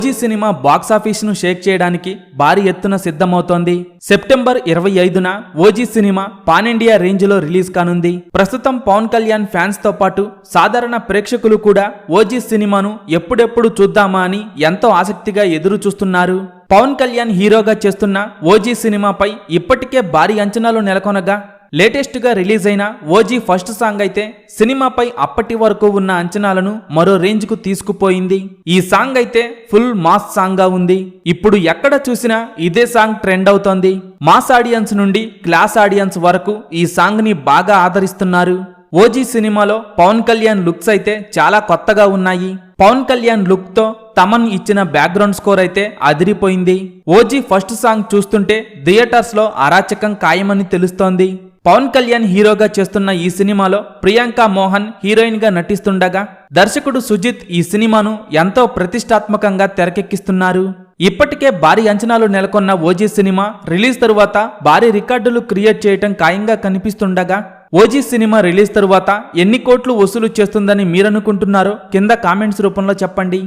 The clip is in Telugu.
ఓజీ సినిమా బాక్సాఫీస్ ను షేక్ చేయడానికి భారీ ఎత్తున సిద్ధమవుతోంది. సెప్టెంబర్ 25న OG cinema pan India range లో రిలీజ్ కానుంది. ప్రస్తుతం పవన్ కళ్యాణ్ ఫ్యాన్స్ తో పాటు సాధారణ ప్రేక్షకులు కూడా ఓజీ సినిమాను ఎప్పుడెప్పుడు చూద్దామా అని ఎంతో ఆసక్తిగా ఎదురు చూస్తున్నారు. పవన్ కళ్యాణ్ హీరోగా చేస్తున్న ఓజీ సినిమాపై ఇప్పటికే భారీ అంచనాలు నెలకొనగా లేటెస్ట్ గా రిలీజ్ అయిన ఓజీ ఫస్ట్ సాంగ్ అయితే సినిమాపై అప్పటి వరకు ఉన్న అంచనాలను మరో రేంజ్ కు తీసుకుపోయింది. ఈ సాంగ్ అయితే ఫుల్ మాస్ సాంగ్ గా ఉంది. ఇప్పుడు ఎక్కడ చూసినా ఇదే సాంగ్ ట్రెండ్ అవుతోంది. మాస్ ఆడియన్స్ నుండి క్లాస్ ఆడియన్స్ వరకు ఈ సాంగ్ ని బాగా ఆదరిస్తున్నారు. ఓజీ సినిమాలో పవన్ కళ్యాణ్ లుక్స్ అయితే చాలా కొత్తగా ఉన్నాయి. పవన్ కళ్యాణ్ లుక్ తో తమన్ ఇచ్చిన బ్యాక్గ్రౌండ్ స్కోర్ అయితే అదిరిపోయింది. ఓజీ ఫస్ట్ సాంగ్ చూస్తుంటే థియేటర్స్ లో అరాచకం ఖాయమని తెలుస్తోంది. పవన్ కళ్యాణ్ హీరోగా చేస్తున్న ఈ సినిమాలో ప్రియాంక మోహన్ హీరోయిన్ గా నటిస్తుండగా దర్శకుడు సుజిత్ ఈ సినిమాను ఎంతో ప్రతిష్టాత్మకంగా తెరకెక్కిస్తున్నారు. ఇప్పటికే భారీ అంచనాలు నెలకొన్న ఓజీ సినిమా రిలీజ్ తరువాత భారీ రికార్డులు క్రియేట్ చేయటం ఖాయంగా కనిపిస్తుండగా ఓజీ సినిమా రిలీజ్ తరువాత ఎన్ని కోట్లు వసూలు చేస్తుందని మీరనుకుంటున్నారో కింద కామెంట్స్ రూపంలో చెప్పండి.